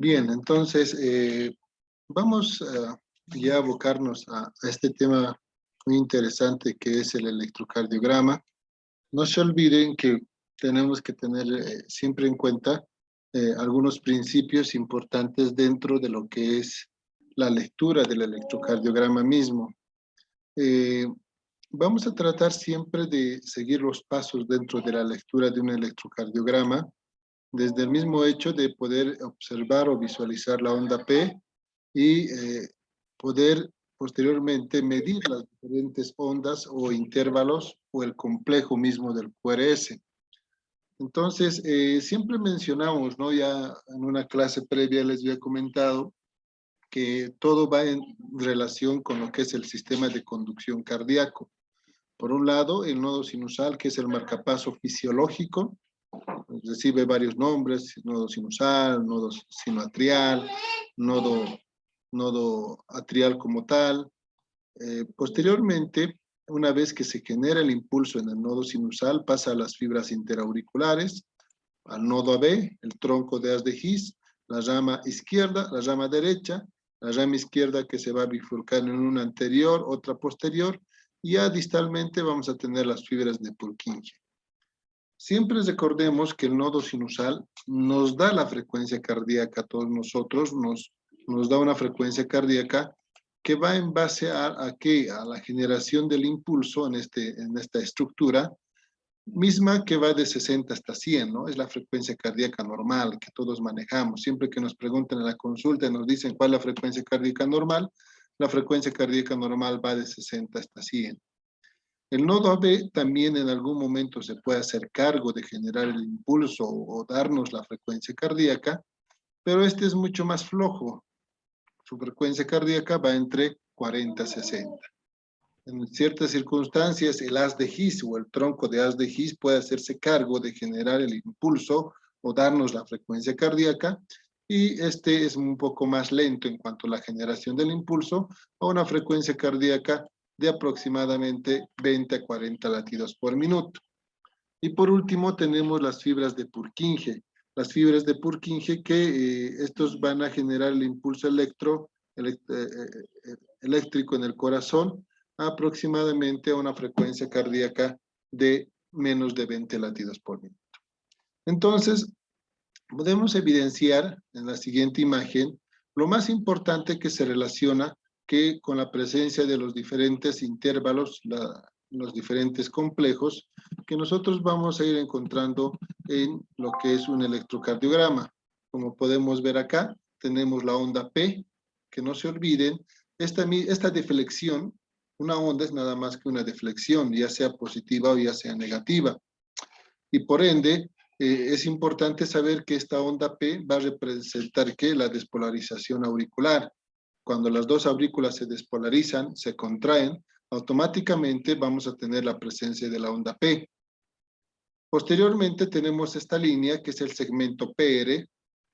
Bien, entonces vamos ya a abocarnos a este tema muy interesante que es el electrocardiograma. No se olviden que tenemos que tener siempre en cuenta algunos principios importantes dentro de lo que es la lectura del electrocardiograma mismo. Eh, Vamos a tratar siempre de seguir los pasos dentro de la lectura de un electrocardiograma, desde el mismo hecho de poder observar o visualizar la onda P y poder posteriormente medir las diferentes ondas o intervalos o el complejo mismo del QRS. Entonces, siempre mencionamos, ¿no? Ya en una clase previa les había comentado que todo va en relación con lo que es el sistema de conducción cardíaco. Por un lado, el nodo sinusal, que es el marcapaso fisiológico, recibe varios nombres: nodo sinusal, nodo sinoatrial, nodo atrial como tal. Posteriormente, una vez que se genera el impulso en el nodo sinusal, pasa a las fibras interauriculares, al nodo AB, el tronco de haz de His, la rama izquierda, la rama derecha, la rama izquierda que se va a bifurcar en una anterior, otra posterior, y ya distalmente vamos a tener las fibras de Purkinje. Siempre recordemos que el nodo sinusal nos da la frecuencia cardíaca a todos nosotros, nos da una frecuencia cardíaca que va en base a qué, a la generación del impulso en esta estructura, misma que va de 60 hasta 100, ¿no? Es la frecuencia cardíaca normal que todos manejamos. Siempre que nos preguntan en la consulta y nos dicen cuál es la frecuencia cardíaca normal, la frecuencia cardíaca normal va de 60 hasta 100. El nodo AB también en algún momento se puede hacer cargo de generar el impulso o darnos la frecuencia cardíaca, pero este es mucho más flojo. Su frecuencia cardíaca va entre 40 y 60. En ciertas circunstancias, el haz de His o el tronco de haz de His puede hacerse cargo de generar el impulso o darnos la frecuencia cardíaca, y este es un poco más lento en cuanto a la generación del impulso, a una frecuencia cardíaca de aproximadamente 20 a 40 latidos por minuto. Y por último tenemos las fibras de Purkinje. Las fibras de Purkinje que estos van a generar el impulso eléctrico en el corazón aproximadamente a una frecuencia cardíaca de menos de 20 latidos por minuto. Entonces, podemos evidenciar en la siguiente imagen lo más importante que se relaciona con la presencia de los diferentes intervalos, los diferentes complejos que nosotros vamos a ir encontrando en lo que es un electrocardiograma. Como podemos ver acá, tenemos la onda P, que no se olviden, esta deflexión, una onda es nada más que una deflexión, ya sea positiva o ya sea negativa. Y por ende, es importante saber que esta onda P va a representar ¿qué? La despolarización auricular. Cuando las dos aurículas se despolarizan, se contraen, automáticamente vamos a tener la presencia de la onda P. Posteriormente tenemos esta línea que es el segmento PR.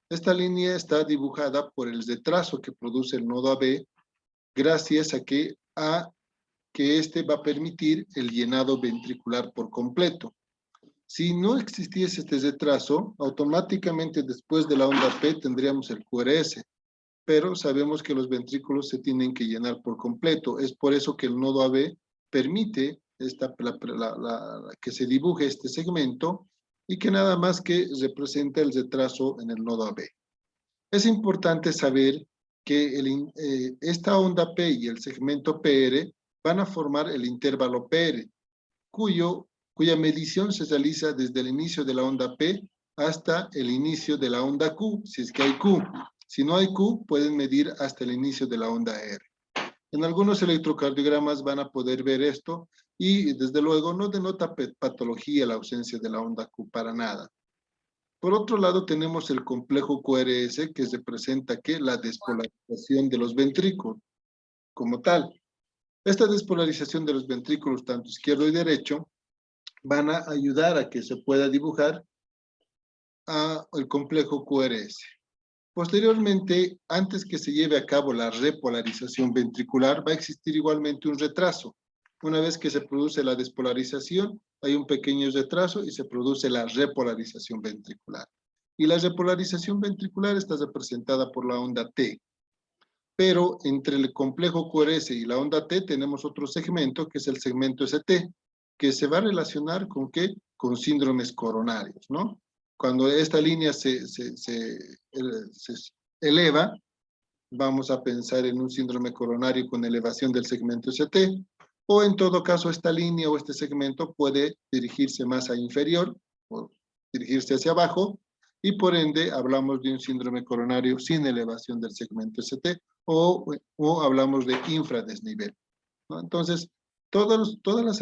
Esta línea está dibujada por el retraso que produce el nodo AB, gracias a que este va a permitir el llenado ventricular por completo. Si no existiese este retraso, automáticamente después de la onda P tendríamos el QRS, pero sabemos que los ventrículos se tienen que llenar por completo. Es por eso que el nodo AB permite que se dibuje este segmento y que nada más que representa el retraso en el nodo AB. Es importante saber que esta onda P y el segmento PR van a formar el intervalo PR, cuya medición se realiza desde el inicio de la onda P hasta el inicio de la onda Q, si es que hay Q. Si no hay Q, pueden medir hasta el inicio de la onda R. En algunos electrocardiogramas van a poder ver esto y desde luego no denota patología la ausencia de la onda Q para nada. Por otro lado tenemos el complejo QRS que representa que la despolarización de los ventrículos como tal. Esta despolarización de los ventrículos tanto izquierdo y derecho van a ayudar a que se pueda dibujar el complejo QRS. Posteriormente, antes que se lleve a cabo la repolarización ventricular, va a existir igualmente un retraso. Una vez que se produce la despolarización, hay un pequeño retraso y se produce la repolarización ventricular. Y la repolarización ventricular está representada por la onda T. Pero entre el complejo QRS y la onda T tenemos otro segmento, que es el segmento ST, que se va a relacionar con ¿qué? Con síndromes coronarios, ¿no? Cuando esta línea se eleva, vamos a pensar en un síndrome coronario con elevación del segmento ST, o en todo caso esta línea o este segmento puede dirigirse más a inferior, o dirigirse hacia abajo, y por ende hablamos de un síndrome coronario sin elevación del segmento ST, o hablamos de infradesnivel, ¿no? Entonces, todas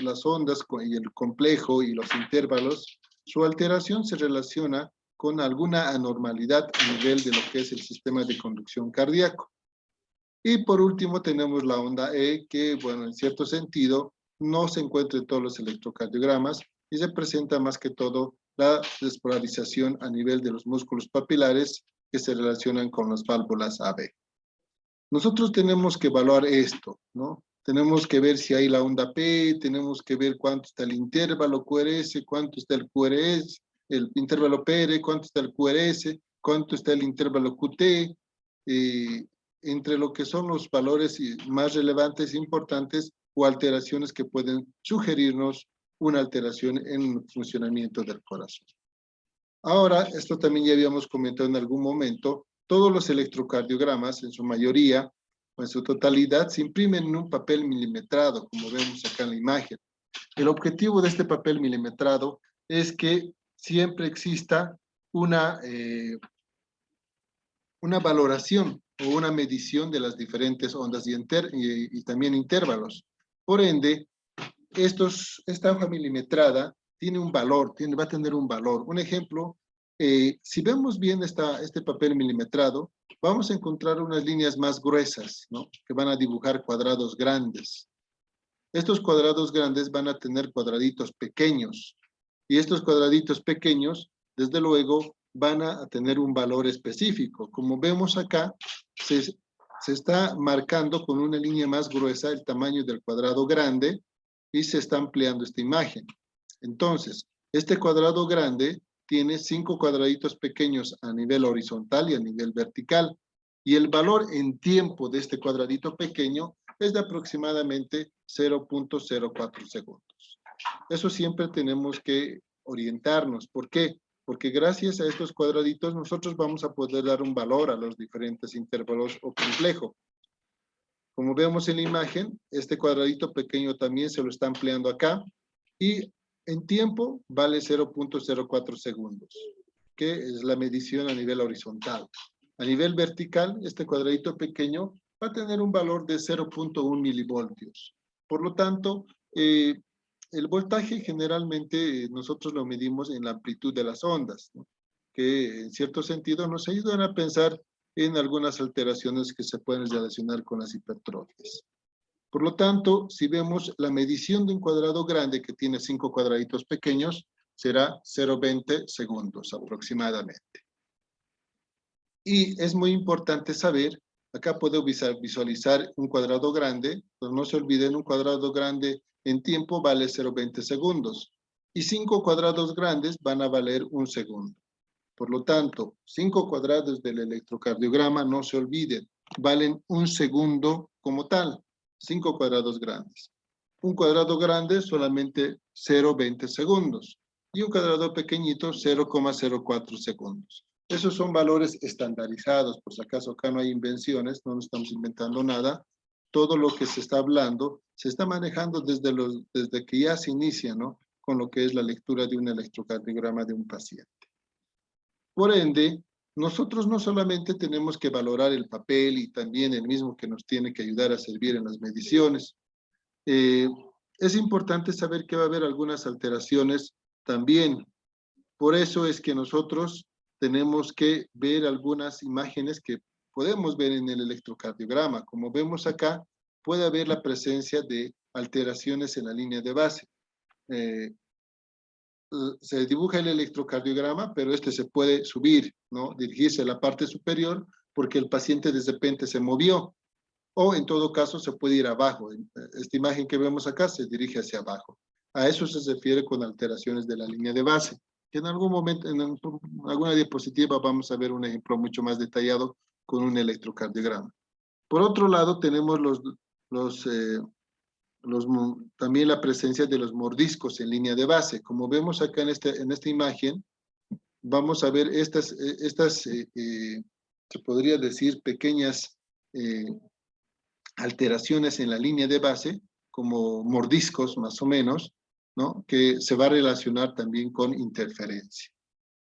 las ondas y el complejo y los intervalos, su alteración se relaciona con alguna anormalidad a nivel de lo que es el sistema de conducción cardíaco. Y por último tenemos la onda E, que, bueno, en cierto sentido, no se encuentra en todos los electrocardiogramas y se presenta más que todo la despolarización a nivel de los músculos papilares que se relacionan con las válvulas AB. Nosotros tenemos que evaluar esto, ¿no? Tenemos que ver si hay la onda P, tenemos que ver cuánto está el intervalo QRS, cuánto está el QRS, el intervalo PR, cuánto está el QRS, cuánto está el intervalo QT, entre lo que son los valores más relevantes e importantes o alteraciones que pueden sugerirnos una alteración en el funcionamiento del corazón. Ahora, esto también ya habíamos comentado en algún momento, todos los electrocardiogramas, en su mayoría o en su totalidad, se imprimen en un papel milimetrado, como vemos acá en la imagen. El objetivo de este papel milimetrado es que siempre exista una valoración o una medición de las diferentes ondas y también intervalos. Por ende, esta hoja milimetrada tiene un valor, va a tener un valor. Un ejemplo, si vemos bien este papel milimetrado, vamos a encontrar unas líneas más gruesas, ¿no? Que van a dibujar cuadrados grandes. Estos cuadrados grandes van a tener cuadraditos pequeños. Y estos cuadraditos pequeños, desde luego, van a tener un valor específico. Como vemos acá, se está marcando con una línea más gruesa el tamaño del cuadrado grande y se está ampliando esta imagen. Entonces, este cuadrado grande tiene 5 cuadraditos pequeños a nivel horizontal y a nivel vertical. Y el valor en tiempo de este cuadradito pequeño es de aproximadamente 0.04 segundos. Eso siempre tenemos que orientarnos. ¿Por qué? Porque gracias a estos cuadraditos nosotros vamos a poder dar un valor a los diferentes intervalos o complejo. Como vemos en la imagen, este cuadradito pequeño también se lo está ampliando acá y en tiempo vale 0.04 segundos, que es la medición a nivel horizontal. A nivel vertical, este cuadradito pequeño va a tener un valor de 0.1 milivoltios. Por lo tanto, el voltaje generalmente nosotros lo medimos en la amplitud de las ondas, ¿no? Que en cierto sentido nos ayudan a pensar en algunas alteraciones que se pueden relacionar con las hipertrofias. Por lo tanto, si vemos la medición de un cuadrado grande que tiene 5 cuadraditos pequeños, será 0.20 segundos aproximadamente. Y es muy importante saber, acá puedo visualizar un cuadrado grande, pero no se olviden, un cuadrado grande en tiempo vale 0.20 segundos. Y 5 cuadrados grandes van a valer 1 segundo. Por lo tanto, 5 cuadrados del electrocardiograma, no se olviden, valen 1 segundo como tal, 5 cuadrados grandes. Un cuadrado grande solamente 0.20 segundos y un cuadrado pequeñito 0.04 segundos. Esos son valores estandarizados, por si acaso acá no hay invenciones, no nos estamos inventando nada. Todo lo que se está hablando se está manejando desde que ya se inicia, ¿no? Con lo que es la lectura de un electrocardiograma de un paciente. Por ende, nosotros no solamente tenemos que valorar el papel y también el mismo que nos tiene que ayudar a servir en las mediciones. Es importante saber que va a haber algunas alteraciones también. Por eso es que nosotros tenemos que ver algunas imágenes que podemos ver en el electrocardiograma. Como vemos acá, puede haber la presencia de alteraciones en la línea de base. Se dibuja el electrocardiograma, pero este se puede subir, ¿no? Dirigirse a la parte superior porque el paciente de repente se movió. O en todo caso se puede ir abajo. Esta imagen que vemos acá se dirige hacia abajo. A eso se refiere con alteraciones de la línea de base. que en algún momento, alguna diapositiva vamos a ver un ejemplo mucho más detallado con un electrocardiograma. Por otro lado, tenemos también la presencia de los mordiscos en línea de base. Como vemos acá en esta imagen, vamos a ver se podría decir, pequeñas alteraciones en la línea de base, como mordiscos más o menos, ¿no? Que se va a relacionar también con interferencia.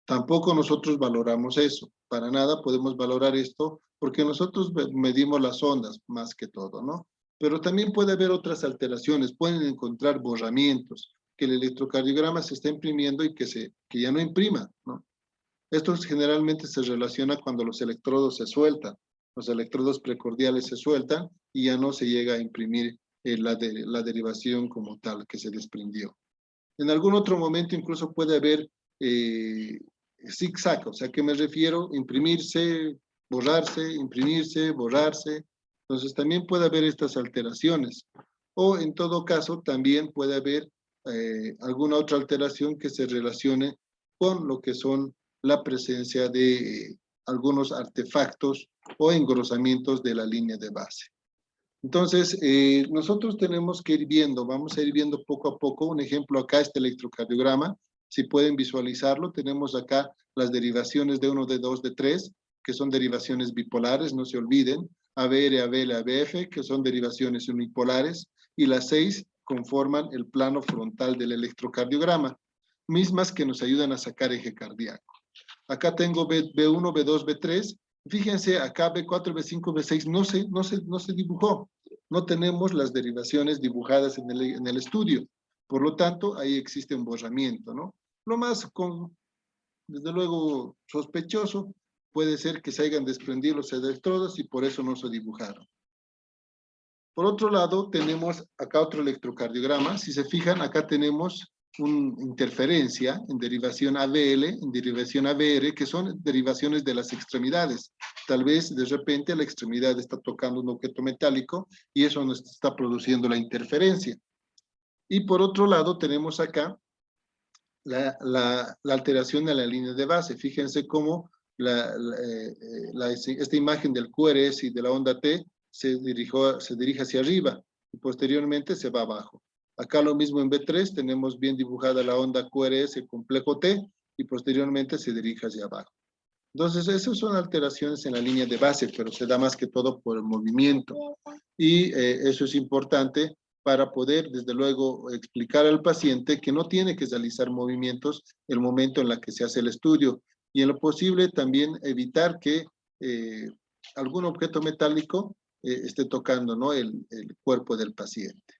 Tampoco nosotros valoramos eso, para nada podemos valorar esto, porque nosotros medimos las ondas más que todo, ¿no? Pero también puede haber otras alteraciones, pueden encontrar borramientos, que el electrocardiograma se está imprimiendo y que ya no imprima, ¿no? Esto generalmente se relaciona cuando los electrodos se sueltan, los electrodos precordiales se sueltan y ya no se llega a imprimir la derivación como tal que se desprendió. En algún otro momento incluso puede haber zigzag, o sea, ¿qué me refiero? Imprimirse, borrarse, imprimirse, borrarse. Entonces también puede haber estas alteraciones. O en todo caso también puede haber alguna otra alteración que se relacione con lo que son la presencia de algunos artefactos o engrosamientos de la línea de base. Entonces, nosotros tenemos que ir viendo, vamos a ir viendo poco a poco. Un ejemplo acá, este electrocardiograma, si pueden visualizarlo, tenemos acá las derivaciones de 1, de 2, de 3, que son derivaciones bipolares, no se olviden, ABR, ABL, ABF, que son derivaciones unipolares, y las 6 conforman el plano frontal del electrocardiograma, mismas que nos ayudan a sacar eje cardíaco. Acá tengo B1, B2, B3. Fíjense, acá B4, B5, B6 no se dibujó. No tenemos las derivaciones dibujadas en el estudio. Por lo tanto, ahí existe un borramiento, ¿no? Lo más, desde luego, sospechoso puede ser que se hayan desprendido los electrodos y por eso no se dibujaron. Por otro lado, tenemos acá otro electrocardiograma. Si se fijan, acá tenemos una interferencia en derivación ABL, en derivación ABR, que son derivaciones de las extremidades. Tal vez de repente la extremidad está tocando un objeto metálico y eso nos está produciendo la interferencia. Y por otro lado tenemos acá la alteración de la línea de base. Fíjense cómo esta imagen del QRS y de la onda T se dirige hacia arriba y posteriormente se va abajo. Acá lo mismo en B3, tenemos bien dibujada la onda QRS complejo T y posteriormente se dirige hacia abajo. Entonces, esas son alteraciones en la línea de base, pero se da más que todo por el movimiento. Y eso es importante para poder, desde luego, explicar al paciente que no tiene que realizar movimientos el momento en la que se hace el estudio. Y en lo posible también evitar que algún objeto metálico esté tocando, ¿no?, el cuerpo del paciente.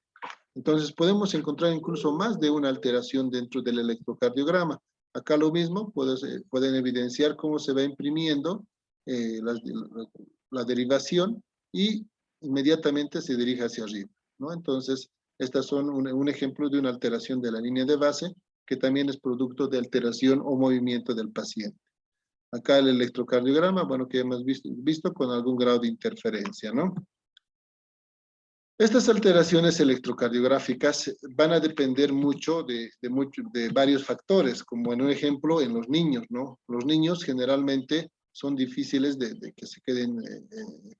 Entonces podemos encontrar incluso más de una alteración dentro del electrocardiograma. Acá lo mismo, pueden evidenciar cómo se va imprimiendo la derivación y inmediatamente se dirige hacia arriba, ¿no? Entonces, estas son un ejemplo de una alteración de la línea de base que también es producto de alteración o movimiento del paciente. Acá el electrocardiograma, bueno, que hemos visto con algún grado de interferencia, ¿no? Estas alteraciones electrocardiográficas van a depender mucho de varios factores, como en un ejemplo en los niños, ¿no? Los niños generalmente son difíciles de que se queden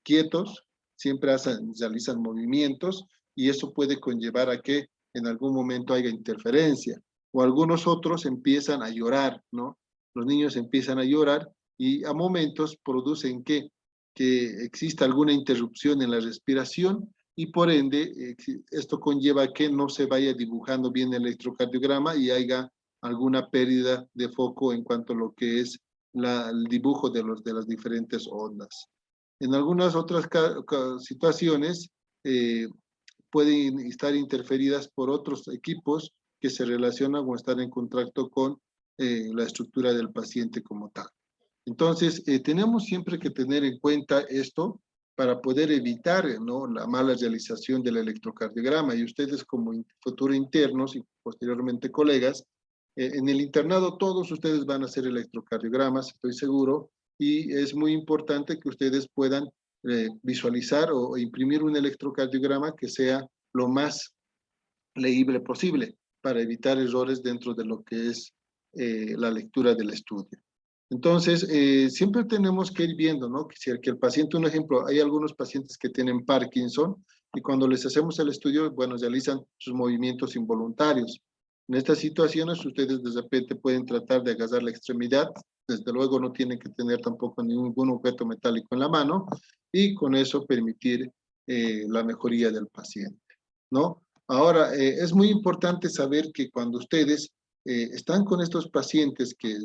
quietos, siempre realizan movimientos y eso puede conllevar a que en algún momento haya interferencia. O algunos otros empiezan a llorar, ¿no? Los niños empiezan a llorar y a momentos producen que exista alguna interrupción en la respiración y por ende esto conlleva a que no se vaya dibujando bien el electrocardiograma y haya alguna pérdida de foco en cuanto a lo que es el dibujo de las diferentes ondas. En algunas otras situaciones pueden estar interferidas por otros equipos que se relacionan o están en contacto con la estructura del paciente como tal. Entonces, tenemos siempre que tener en cuenta esto para poder evitar, ¿no?, la mala realización del electrocardiograma. Y ustedes como futuros internos y posteriormente colegas, en el internado todos ustedes van a hacer electrocardiogramas, estoy seguro, y es muy importante que ustedes puedan visualizar o imprimir un electrocardiograma que sea lo más leíble posible para evitar errores dentro de lo que es la lectura del estudio. Entonces, siempre tenemos que ir viendo, ¿no? Que el paciente, un ejemplo, hay algunos pacientes que tienen Parkinson y cuando les hacemos el estudio, bueno, realizan sus movimientos involuntarios. En estas situaciones, ustedes de repente pueden tratar de agarrar la extremidad, desde luego no tienen que tener tampoco ningún objeto metálico en la mano y con eso permitir la mejoría del paciente, ¿no? Ahora, es muy importante saber que cuando ustedes están con estos pacientes que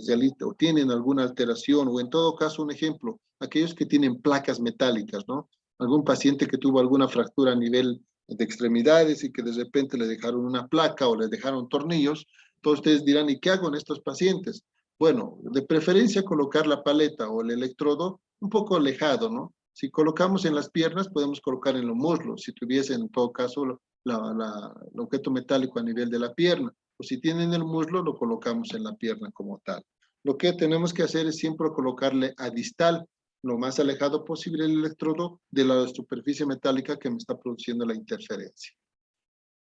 o tienen alguna alteración, o en todo caso, un ejemplo, aquellos que tienen placas metálicas, ¿no? Algún paciente que tuvo alguna fractura a nivel de extremidades y que de repente le dejaron una placa o le dejaron tornillos, todos ustedes dirán, ¿y qué hago en estos pacientes? Bueno, de preferencia colocar la paleta o el electrodo un poco alejado, ¿no? Si colocamos en las piernas, podemos colocar en los muslos, si tuviese en todo caso el objeto metálico a nivel de la pierna. O si tienen el muslo, lo colocamos en la pierna como tal. Lo que tenemos que hacer es siempre colocarle a distal, lo más alejado posible el electrodo de la superficie metálica que me está produciendo la interferencia.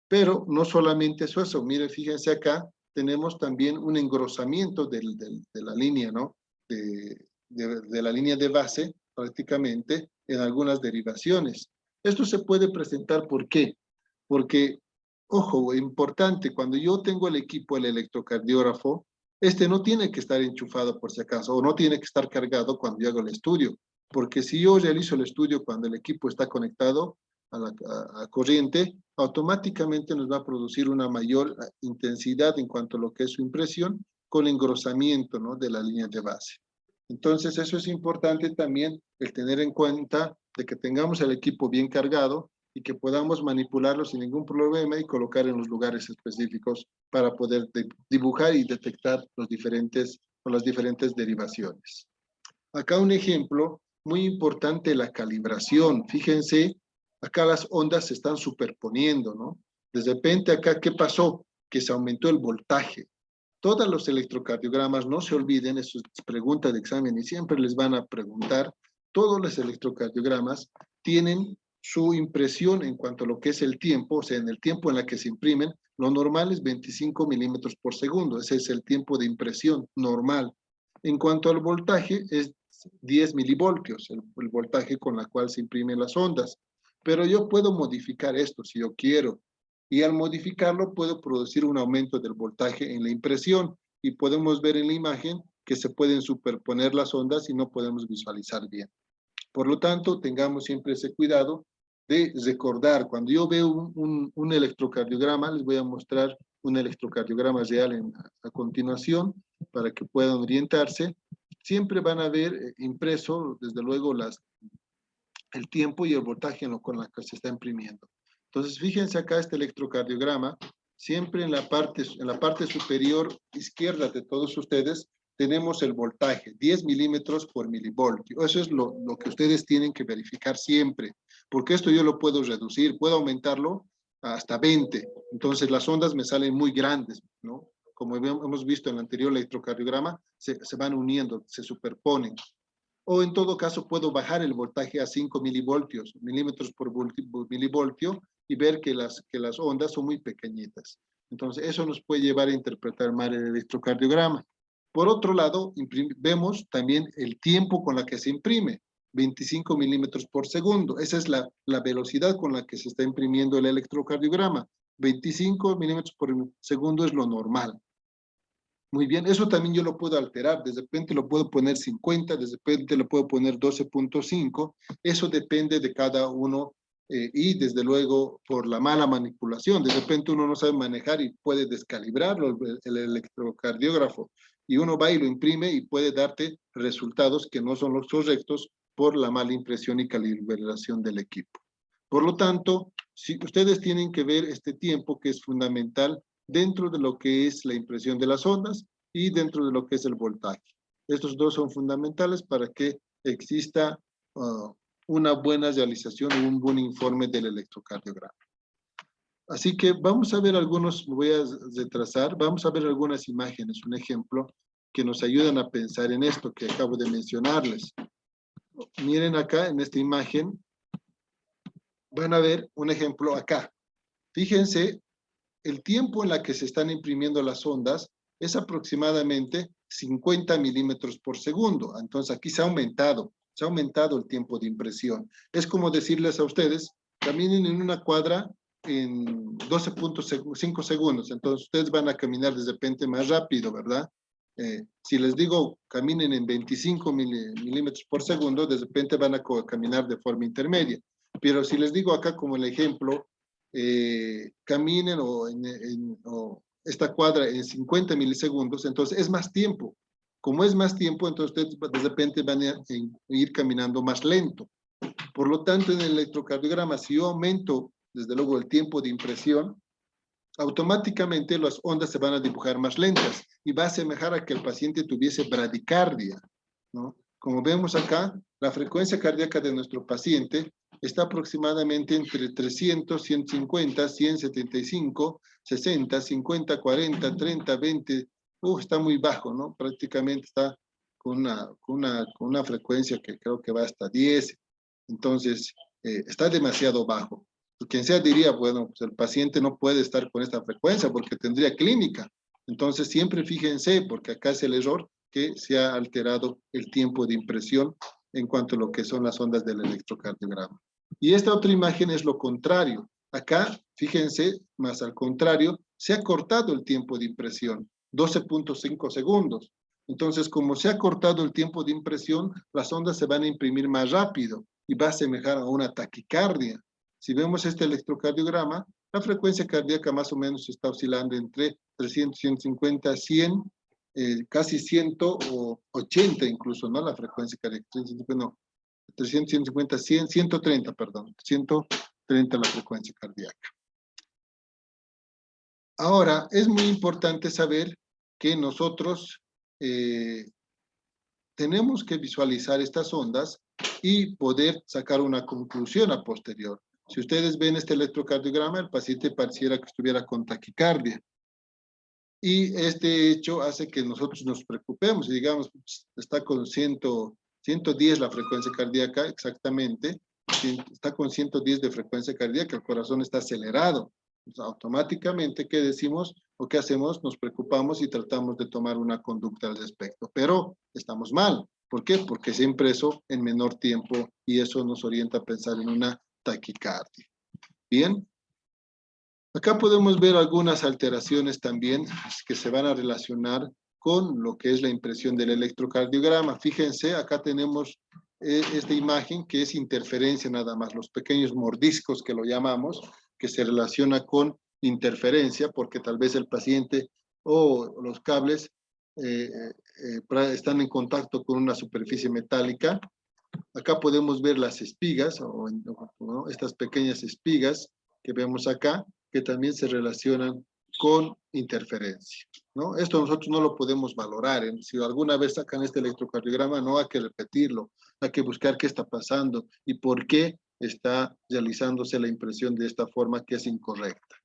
Pero no solamente eso, mire, fíjense acá, tenemos también un engrosamiento de la línea, ¿no? De la línea de base, prácticamente, en algunas derivaciones. Esto se puede presentar, ¿por qué? Porque, ojo, importante, cuando yo tengo el equipo, el electrocardiógrafo, este no tiene que estar enchufado por si acaso, o no tiene que estar cargado cuando yo hago el estudio, porque si yo realizo el estudio cuando el equipo está conectado a corriente, automáticamente nos va a producir una mayor intensidad en cuanto a lo que es su impresión, con engrosamiento, ¿no? De la línea de base. Entonces, eso es importante también, el tener en cuenta de que tengamos el equipo bien cargado y que podamos manipularlo sin ningún problema y colocar en los lugares específicos para poder dibujar y detectar las diferentes derivaciones. Acá un ejemplo muy importante, la calibración. Fíjense, acá las ondas se están superponiendo, ¿no? De repente acá, ¿qué pasó? Que se aumentó el voltaje. Todos los electrocardiogramas, no se olviden, eso es pregunta de examen y siempre les van a preguntar, todos los electrocardiogramas tienen su impresión en cuanto a lo que es el tiempo, o sea, en el tiempo en la que se imprimen, lo normal es 25 milímetros por segundo, ese es el tiempo de impresión normal. En cuanto al voltaje, es 10 milivoltios, el voltaje con la cual se imprimen las ondas. Pero yo puedo modificar esto si yo quiero. Y al modificarlo puedo producir un aumento del voltaje en la impresión. Y podemos ver en la imagen que se pueden superponer las ondas y no podemos visualizar bien. Por lo tanto, tengamos siempre ese cuidado de recordar. Cuando yo veo un electrocardiograma, les voy a mostrar un electrocardiograma real a continuación para que puedan orientarse. Siempre van a ver impreso, desde luego, el tiempo y el voltaje con la que se está imprimiendo. Entonces, fíjense acá este electrocardiograma, siempre en la parte superior izquierda de todos ustedes, tenemos el voltaje, 10 milímetros por milivoltio. Eso es lo que ustedes tienen que verificar siempre, porque esto yo lo puedo reducir, puedo aumentarlo hasta 20. Entonces, las ondas me salen muy grandes, ¿no? Como hemos visto en el anterior electrocardiograma, se van uniendo, se superponen. O en todo caso puedo bajar el voltaje a 5 milímetros por milivoltio y ver que las ondas son muy pequeñitas. Entonces eso nos puede llevar a interpretar mal el electrocardiograma. Por otro lado, vemos también el tiempo con la que se imprime, 25 milímetros por segundo. Esa es la velocidad con la que se está imprimiendo el electrocardiograma. 25 milímetros por segundo es lo normal. Muy bien, eso también yo lo puedo alterar, de repente lo puedo poner 50, de repente lo puedo poner 12.5, eso depende de cada uno y desde luego por la mala manipulación, de repente uno no sabe manejar y puede descalibrarlo el electrocardiógrafo y uno va y lo imprime y puede darte resultados que no son los correctos por la mala impresión y calibración del equipo. Por lo tanto, si ustedes tienen que ver este tiempo que es fundamental dentro de lo que es la impresión de las ondas y dentro de lo que es el voltaje. Estos dos son fundamentales para que exista una buena realización y un buen informe del electrocardiograma. Así que vamos a ver algunos, voy a retrasar, vamos a ver algunas imágenes, un ejemplo, que nos ayudan a pensar en esto que acabo de mencionarles. Miren acá en esta imagen, van a ver un ejemplo acá. Fíjense el tiempo en la que se están imprimiendo las ondas es aproximadamente 50 milímetros por segundo. Entonces aquí se ha aumentado el tiempo de impresión. Es como decirles a ustedes, caminen en una cuadra en 12.5 segundos, entonces ustedes van a caminar de repente más rápido, ¿verdad? Si les digo caminen en 25 milímetros por segundo, de repente van a caminar de forma intermedia. Pero si les digo acá como el ejemplo, caminen o esta cuadra en 50 milisegundos, entonces es más tiempo. Como es más tiempo, entonces ustedes de repente van a ir caminando más lento. Por lo tanto, en el electrocardiograma, si yo aumento, desde luego, el tiempo de impresión, automáticamente las ondas se van a dibujar más lentas y va a asemejar a que el paciente tuviese bradicardia, ¿no? Como vemos acá, la frecuencia cardíaca de nuestro paciente está aproximadamente entre 300, 150, 175, 60, 50, 40, 30, 20. Está muy bajo, ¿no? Prácticamente está con una frecuencia que creo que va hasta 10. Entonces, está demasiado bajo. Quien sea diría, bueno, pues el paciente no puede estar con esta frecuencia porque tendría clínica. Entonces, siempre fíjense, porque acá es el error, que se ha alterado el tiempo de impresión en cuanto a lo que son las ondas del electrocardiograma. Y esta otra imagen es lo contrario. Acá, fíjense, más al contrario, se ha cortado el tiempo de impresión, 12.5 segundos. Entonces, como se ha cortado el tiempo de impresión, las ondas se van a imprimir más rápido y va a asemejar a una taquicardia. Si vemos este electrocardiograma, la frecuencia cardíaca más o menos está oscilando entre 300, 150, 100, casi 180 incluso, ¿no? La frecuencia cardíaca, 300, 150, 100, 130, perdón, 130 la frecuencia cardíaca. Ahora, es muy importante saber que nosotros tenemos que visualizar estas ondas y poder sacar una conclusión a posterior. Si ustedes ven este electrocardiograma, el paciente pareciera que estuviera con taquicardia. Y este hecho hace que nosotros nos preocupemos y digamos, está con 110 la frecuencia cardíaca exactamente, está con 110 de frecuencia cardíaca, el corazón está acelerado. Entonces, automáticamente, ¿qué decimos o qué hacemos? Nos preocupamos y tratamos de tomar una conducta al respecto. Pero estamos mal. ¿Por qué? Porque se ha impreso en menor tiempo y eso nos orienta a pensar en una taquicardia. Bien. Acá podemos ver algunas alteraciones también que se van a relacionar con lo que es la impresión del electrocardiograma. Fíjense, acá tenemos esta imagen que es interferencia nada más, los pequeños mordiscos que lo llamamos, que se relaciona con interferencia, porque tal vez el paciente o los cables están en contacto con una superficie metálica. Acá podemos ver las espigas, ¿no? Estas pequeñas espigas que vemos acá, que también se relacionan con interferencia, ¿no? Esto nosotros no lo podemos valorar, ¿eh? Si alguna vez sacan este electrocardiograma, no hay que repetirlo, hay que buscar qué está pasando y por qué está realizándose la impresión de esta forma que es incorrecta,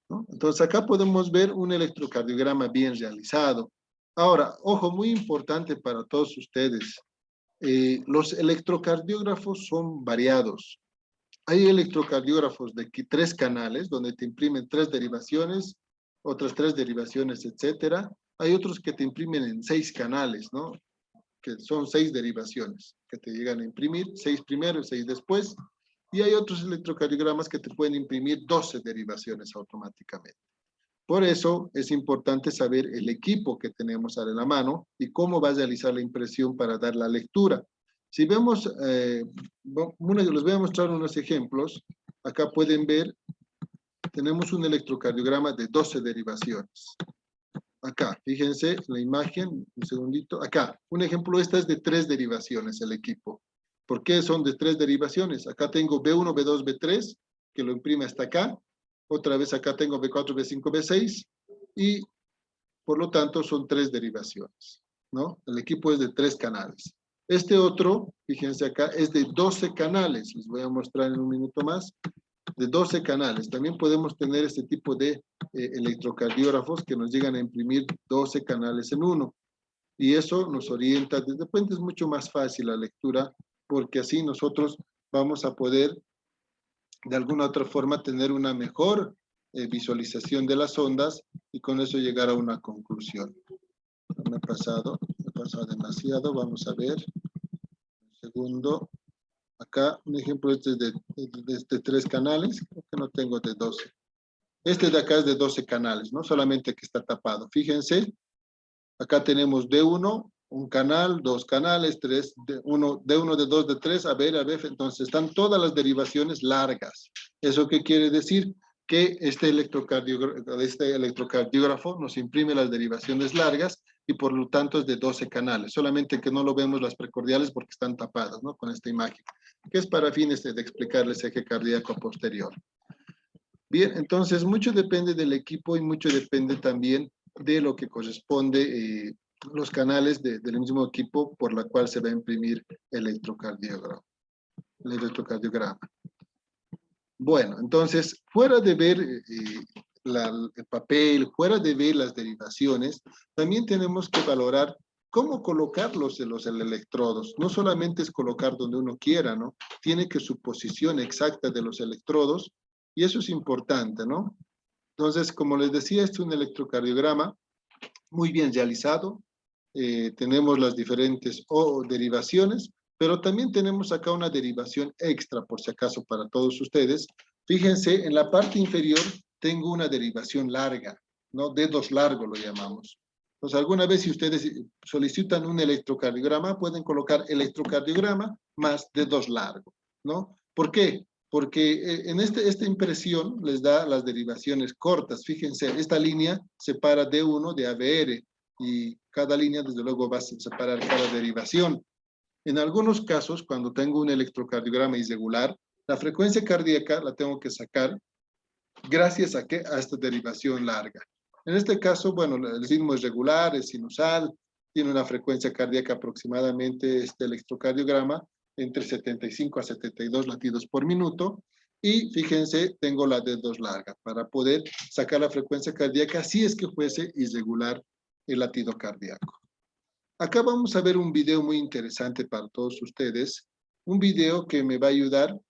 ¿no? Entonces acá podemos ver un electrocardiograma bien realizado. Ahora, ojo, muy importante para todos ustedes, los electrocardiógrafos son variados. Hay electrocardiógrafos de 3 canales, donde te imprimen 3 derivaciones, otras 3 derivaciones, etcétera. Hay otros que te imprimen en 6 canales, ¿no? Que son 6 derivaciones, que te llegan a imprimir, 6 primero y 6 después. Y hay otros electrocardiogramas que te pueden imprimir 12 derivaciones automáticamente. Por eso es importante saber el equipo que tenemos a la mano y cómo va a realizar la impresión para dar la lectura. Si vemos, les voy a mostrar unos ejemplos. Acá pueden ver, tenemos un electrocardiograma de 12 derivaciones. Acá, fíjense la imagen, un segundito. Acá, un ejemplo, esta es de 3 derivaciones el equipo. ¿Por qué son de 3 derivaciones? Acá tengo B1, B2, B3, que lo imprime hasta acá. Otra vez acá tengo B4, B5, B6 y por lo tanto son 3 derivaciones, ¿no? El equipo es de 3 canales. Este otro, fíjense acá, es de 12 canales. Les voy a mostrar en un minuto más. De 12 canales. También podemos tener este tipo de electrocardiógrafos que nos llegan a imprimir 12 canales en uno. Y eso nos orienta, de repente es mucho más fácil la lectura, porque así nosotros vamos a poder de alguna otra forma tener una mejor visualización de las ondas y con eso llegar a una conclusión. Me he pasado demasiado. Vamos a ver. Un segundo. Acá un ejemplo este es de 3 canales. Creo que no tengo de 12. Este de acá es de 12 canales, ¿no? Solamente que está tapado. Fíjense. Acá tenemos D1, un canal, 2 canales, 3, D1, D2, D3, a ver, entonces están todas las derivaciones largas. ¿Eso qué quiere decir? Que este electrocardiógrafo nos imprime las derivaciones largas y por lo tanto es de 12 canales, solamente que no lo vemos las precordiales porque están tapadas, ¿no? Con esta imagen, que es para fines de explicarles eje cardíaco posterior. Bien, entonces mucho depende del equipo y mucho depende también de lo que corresponde los canales del mismo equipo por la cual se va a imprimir el electrocardiograma. Bueno, entonces, fuera de ver el papel, fuera de ver las derivaciones, también tenemos que valorar cómo colocarlos en los electrodos. No solamente es colocar donde uno quiera, ¿no? Tiene que su posición exacta de los electrodos, y eso es importante, ¿no? Entonces, como les decía, este es un electrocardiograma muy bien realizado. Tenemos las diferentes derivaciones, pero también tenemos acá una derivación extra, por si acaso, para todos ustedes. Fíjense, en la parte inferior tengo una derivación larga, ¿no? Dedos largos lo llamamos. Entonces, alguna vez si ustedes solicitan un electrocardiograma, pueden colocar electrocardiograma más dedos largos, ¿no? ¿Por qué? Porque en esta impresión les da las derivaciones cortas. Fíjense, esta línea separa D1 de ABR y cada línea, desde luego, va a separar cada derivación. En algunos casos, cuando tengo un electrocardiograma irregular, la frecuencia cardíaca la tengo que sacar gracias a esta derivación larga. En este caso, bueno, el ritmo es regular, es sinusal, tiene una frecuencia cardíaca aproximadamente, este electrocardiograma, entre 75 a 72 latidos por minuto. Y fíjense, tengo la D2 larga para poder sacar la frecuencia cardíaca si es que fuese irregular el latido cardíaco. Acá vamos a ver un video muy interesante para todos ustedes, un video que me va a ayudar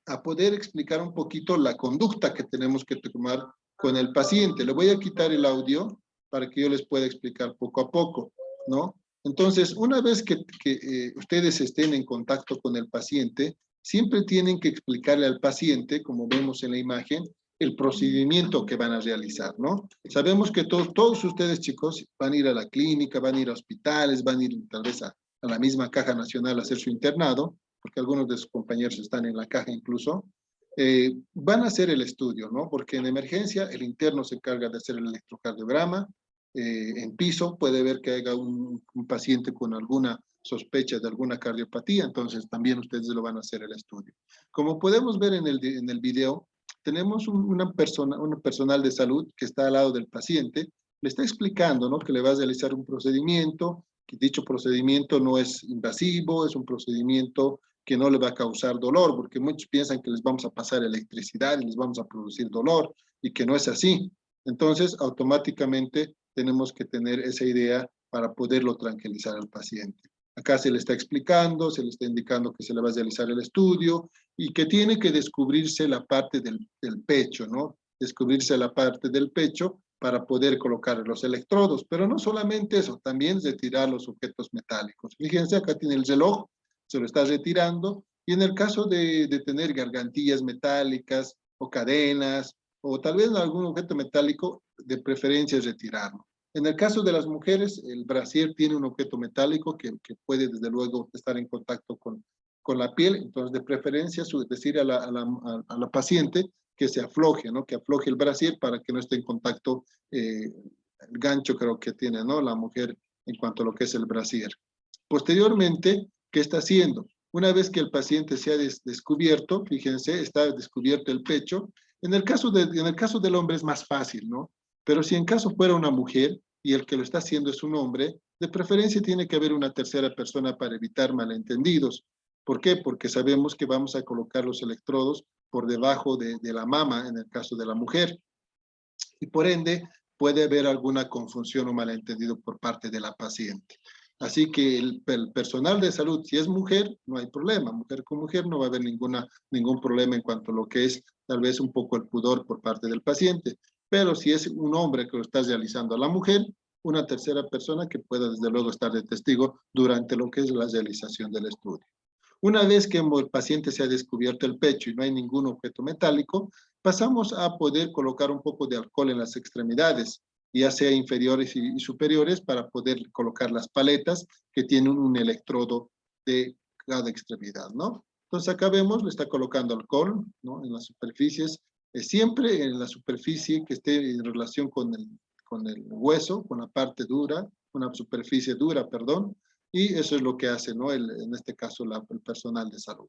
a poder explicar un poquito la conducta que tenemos que tomar con el paciente. Le voy a quitar el audio para que yo les pueda explicar poco a poco, ¿no? Entonces, una vez que ustedes estén en contacto con el paciente, siempre tienen que explicarle al paciente, como vemos en la imagen, el procedimiento que van a realizar, ¿no? Sabemos que todos ustedes, chicos, van a ir a la clínica, van a ir a hospitales, van a ir tal vez a la misma Caja Nacional a hacer su internado, porque algunos de sus compañeros están en la caja incluso, van a hacer el estudio, ¿no? Porque en emergencia el interno se encarga de hacer el electrocardiograma, en piso puede ver que haya un paciente con alguna sospecha de alguna cardiopatía, entonces también ustedes lo van a hacer el estudio. Como podemos ver en el video, tenemos un personal de salud que está al lado del paciente, le está explicando, ¿no? Que le va a realizar un procedimiento, que dicho procedimiento no es invasivo, es un procedimiento que no le va a causar dolor, porque muchos piensan que les vamos a pasar electricidad y les vamos a producir dolor, y que no es así. Entonces, automáticamente tenemos que tener esa idea para poderlo tranquilizar al paciente. Acá se le está explicando, se le está indicando que se le va a realizar el estudio y que tiene que descubrirse la parte del pecho, ¿no? Descubrirse la parte del pecho para poder colocar los electrodos. Pero no solamente eso, también retirar los objetos metálicos. Fíjense, acá tiene el reloj, se lo está retirando, y en el caso de tener gargantillas metálicas o cadenas, o tal vez algún objeto metálico, de preferencia es retirarlo. En el caso de las mujeres, el brasier tiene un objeto metálico que puede desde luego estar en contacto con la piel, entonces de preferencia decir a la paciente que se afloje, ¿no? Que afloje el brasier para que no esté en contacto el gancho, creo que tiene, ¿no? La mujer en cuanto a lo que es el brasier. Posteriormente, ¿qué está haciendo? Una vez que el paciente se ha descubierto, fíjense, está descubierto el pecho. En el caso del hombre es más fácil, ¿no? Pero si en caso fuera una mujer y el que lo está haciendo es un hombre, de preferencia tiene que haber una tercera persona para evitar malentendidos. ¿Por qué? Porque sabemos que vamos a colocar los electrodos por debajo de la mama en el caso de la mujer. Y por ende, puede haber alguna confusión o malentendido por parte de la paciente. Así que el personal de salud, si es mujer, no hay problema. Mujer con mujer no va a haber ningún problema en cuanto a lo que es tal vez un poco el pudor por parte del paciente. Pero si es un hombre que lo está realizando a la mujer, una tercera persona que pueda desde luego estar de testigo durante lo que es la realización del estudio. Una vez que el paciente se ha descubierto el pecho y no hay ningún objeto metálico, pasamos a poder colocar un poco de alcohol en las extremidades, ya sea inferiores y superiores, para poder colocar las paletas que tienen un electrodo de cada extremidad, ¿no? Entonces acá vemos, le está colocando alcohol, ¿no? En las superficies, siempre en la superficie que esté en relación con el hueso, con la parte dura, una superficie dura, perdón, y eso es lo que hace, ¿no? En este caso, el personal de salud.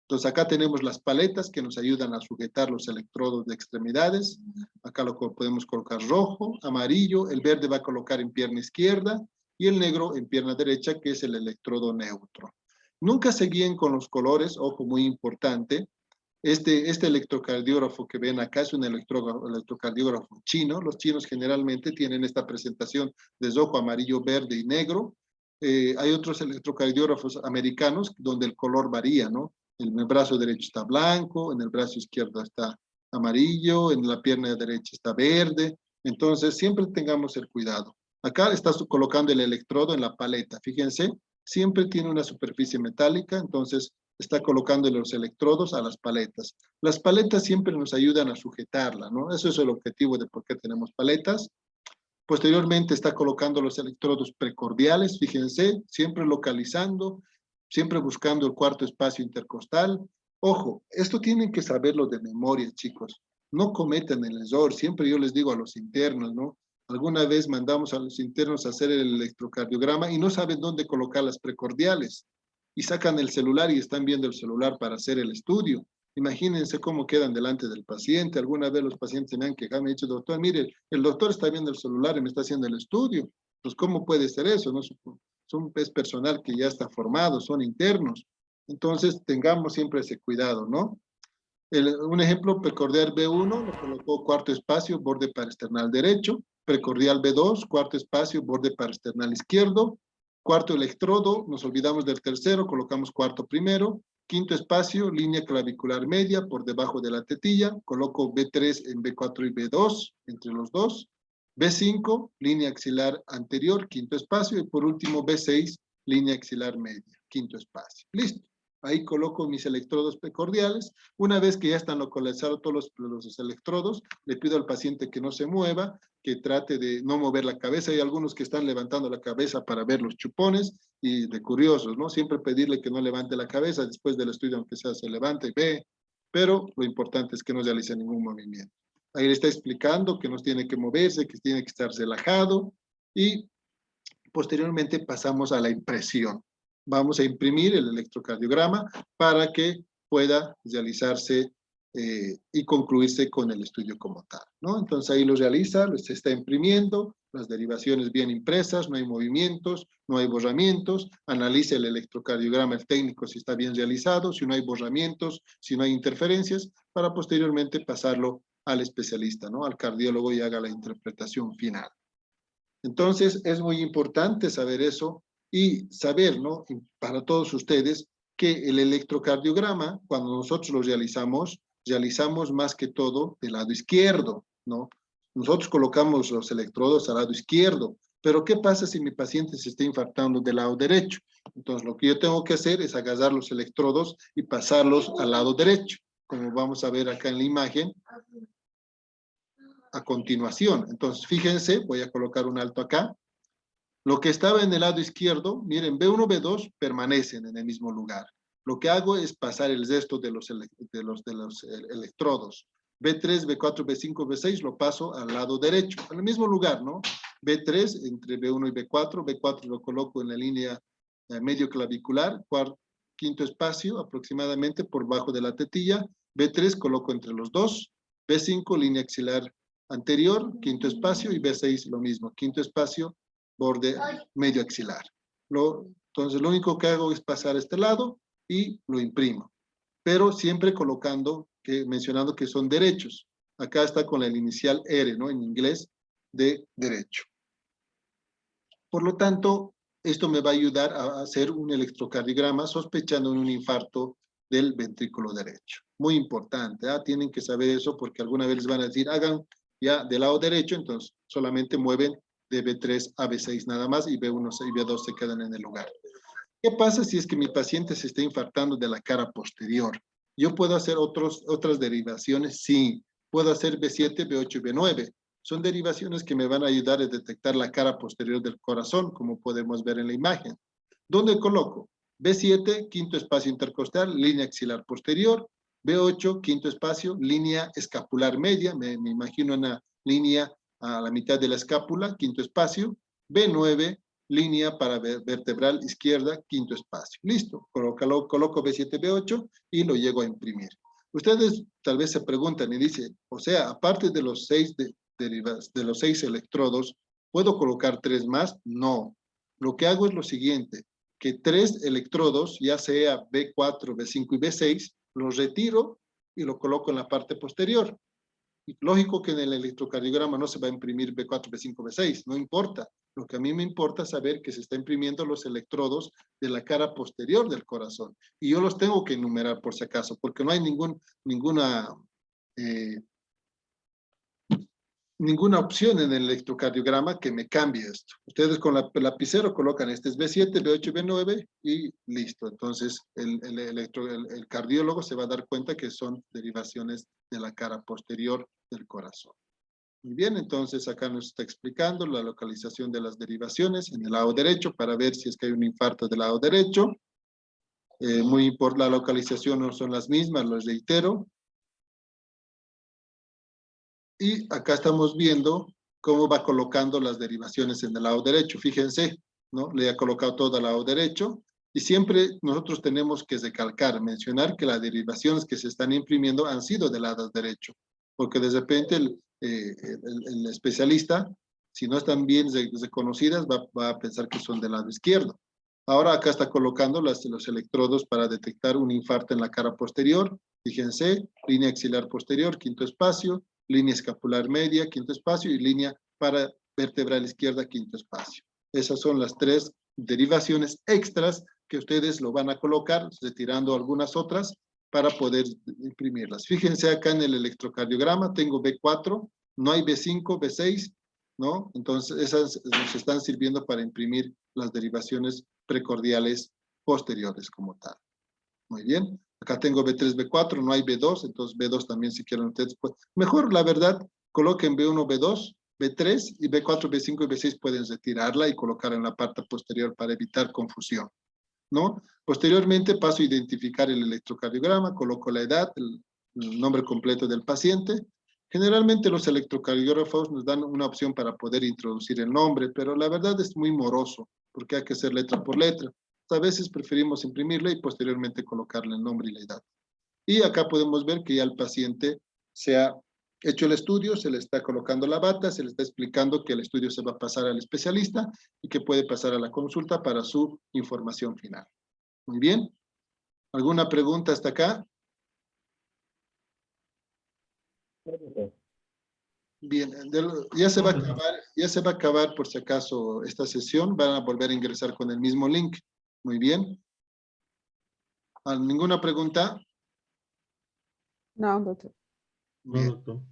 Entonces, acá tenemos las paletas que nos ayudan a sujetar los electrodos de extremidades. Acá lo podemos colocar rojo, amarillo, el verde va a colocar en pierna izquierda y el negro en pierna derecha, que es el electrodo neutro. Nunca se guíen con los colores, ojo, muy importante. Este electrocardiógrafo que ven acá es un electrocardiógrafo chino. Los chinos generalmente tienen esta presentación de rojo, amarillo, verde y negro. Hay otros electrocardiógrafos americanos donde el color varía, ¿no? En el brazo derecho está blanco, en el brazo izquierdo está amarillo, en la pierna derecha está verde. Entonces, siempre tengamos el cuidado. Acá está colocando el electrodo en la paleta. Fíjense, siempre tiene una superficie metálica, entonces está colocando los electrodos a las paletas. Las paletas siempre nos ayudan a sujetarla, ¿no? Eso es el objetivo de por qué tenemos paletas. Posteriormente está colocando los electrodos precordiales, fíjense, siempre localizando, siempre buscando el cuarto espacio intercostal. Ojo, esto tienen que saberlo de memoria, chicos. No cometan el error, siempre yo les digo a los internos, ¿no? Alguna vez mandamos a los internos a hacer el electrocardiograma y no saben dónde colocar las precordiales. Y sacan el celular y están viendo el celular para hacer el estudio. Imagínense cómo quedan delante del paciente. Alguna vez los pacientes me han quejado, me han dicho, doctor, mire, el doctor está viendo el celular y me está haciendo el estudio. Pues, ¿cómo puede ser eso? ¿No? Es personal que ya está formado, son internos. Entonces, tengamos siempre ese cuidado, ¿no? Un ejemplo, precordial B1, lo colocó cuarto espacio, borde parasternal derecho. Precordial B2, cuarto espacio, borde parasternal izquierdo. Cuarto electrodo, nos olvidamos del tercero, colocamos cuarto primero. Quinto espacio, línea clavicular media por debajo de la tetilla. Coloco B3 en B4 y B2, entre los dos. B5, línea axilar anterior, quinto espacio. Y por último, B6, línea axilar media, quinto espacio. Listo. Ahí coloco mis electrodos precordiales. Una vez que ya están localizados todos los electrodos, le pido al paciente que no se mueva, que trate de no mover la cabeza. Hay algunos que están levantando la cabeza para ver los chupones y de curiosos, ¿no? Siempre pedirle que no levante la cabeza después del estudio, aunque sea se levanta y ve, pero lo importante es que no realice ningún movimiento. Ahí le está explicando que no tiene que moverse, que tiene que estar relajado y posteriormente pasamos a la impresión. Vamos a imprimir el electrocardiograma para que pueda realizarse y concluirse con el estudio como tal, ¿no? Entonces ahí lo realiza, se está imprimiendo, las derivaciones bien impresas, no hay movimientos, no hay borramientos, analiza el electrocardiograma, el técnico, si está bien realizado, si no hay borramientos, si no hay interferencias, para posteriormente pasarlo al especialista, ¿no? Al cardiólogo y haga la interpretación final. Entonces, es muy importante saber eso y saber, ¿no? Para todos ustedes, que el electrocardiograma, cuando nosotros lo realizamos más que todo del lado izquierdo, ¿no? Nosotros colocamos los electrodos al lado izquierdo, pero ¿qué pasa si mi paciente se está infartando del lado derecho? Entonces, lo que yo tengo que hacer es agarrar los electrodos y pasarlos al lado derecho, como vamos a ver acá en la imagen a continuación. Entonces, fíjense, voy a colocar un alto acá. Lo que estaba en el lado izquierdo, miren, B1, B2 permanecen en el mismo lugar. Lo que hago es pasar el resto de los electrodos. B3, B4, B5, B6 lo paso al lado derecho, en el mismo lugar, ¿no? B3 entre B1 y B4, B4 lo coloco en la línea medio clavicular, quinto espacio aproximadamente por bajo de la tetilla, B3 coloco entre los dos, B5 línea axilar anterior, quinto espacio, y B6 lo mismo, quinto espacio, borde medio axilar. Entonces, lo único que hago es pasar a este lado y lo imprimo. Pero siempre mencionando que son derechos. Acá está con el inicial R, ¿no? En inglés, de derecho. Por lo tanto, esto me va a ayudar a hacer un electrocardiograma sospechando en un infarto del ventrículo derecho. Muy importante, tienen que saber eso porque alguna vez les van a decir, hagan ya del lado derecho, entonces solamente mueven de B3 a B6 nada más y B1 y B2 se quedan en el lugar. ¿Qué pasa si es que mi paciente se está infartando de la cara posterior? ¿Yo puedo hacer otras derivaciones? Sí. ¿Puedo hacer B7, B8 y B9? Son derivaciones que me van a ayudar a detectar la cara posterior del corazón, como podemos ver en la imagen. ¿Dónde coloco? B7, quinto espacio intercostal, línea axilar posterior. B8, quinto espacio, línea escapular media. Me imagino una línea a la mitad de la escápula, quinto espacio. B9, línea para vertebral izquierda, quinto espacio. Listo, coloco B7, B8 y lo llego a imprimir. Ustedes tal vez se preguntan y dicen, o sea, aparte de los 6 de los 6 electrodos, ¿puedo colocar 3 más? No. Lo que hago es lo siguiente, que 3 electrodos, ya sea B4, B5 y B6, los retiro y lo coloco en la parte posterior. Y lógico que en el electrocardiograma no se va a imprimir B4, B5, B6, no importa. Lo que a mí me importa es saber que se está imprimiendo los electrodos de la cara posterior del corazón. Y yo los tengo que enumerar por si acaso, porque no hay ninguna opción en el electrocardiograma que me cambie esto. Ustedes con el lapicero colocan este es B7, B8, B9 y listo. Entonces el cardiólogo se va a dar cuenta que son derivaciones de la cara posterior del corazón. Muy bien, entonces acá nos está explicando la localización de las derivaciones en el lado derecho para ver si es que hay un infarto del lado derecho. Por la localización no son las mismas, los reitero. Y acá estamos viendo cómo va colocando las derivaciones en el lado derecho. Fíjense, ¿no? Le he colocado todo al lado derecho. Y siempre nosotros tenemos que recalcar, mencionar que las derivaciones que se están imprimiendo han sido del lado derecho. Porque de repente el especialista, si no están bien reconocidas, va a pensar que son del lado izquierdo. Ahora acá está colocando los electrodos para detectar un infarto en la cara posterior. Fíjense, línea axilar posterior, quinto espacio, línea escapular media, quinto espacio, y línea para vertebral izquierda, quinto espacio. Esas son las 3 derivaciones extras que ustedes lo van a colocar, retirando algunas otras para poder imprimirlas. Fíjense acá en el electrocardiograma, tengo B4, no hay B5, B6, ¿no? Entonces, esas nos están sirviendo para imprimir las derivaciones precordiales posteriores como tal. Muy bien. Acá tengo B3, B4, no hay B2, entonces B2 también si quieren ustedes. Mejor, la verdad, coloquen B1, B2, B3 y B4, B5 y B6 pueden retirarla y colocarla en la parte posterior para evitar confusión, ¿no? Posteriormente paso a identificar el electrocardiograma, coloco la edad, el nombre completo del paciente. Generalmente los electrocardiógrafos nos dan una opción para poder introducir el nombre, pero la verdad es muy moroso, porque hay que hacer letra por letra. A veces preferimos imprimirla y posteriormente colocarle el nombre y la edad. Y acá podemos ver que ya el paciente se ha hecho el estudio, se le está colocando la bata, se le está explicando que el estudio se va a pasar al especialista y que puede pasar a la consulta para su información final. Muy bien. ¿Alguna pregunta hasta acá? Bien, ya se va a acabar por si acaso esta sesión, van a volver a ingresar con el mismo link. Muy bien. ¿Ninguna pregunta? No, doctor. Bien. No, doctor.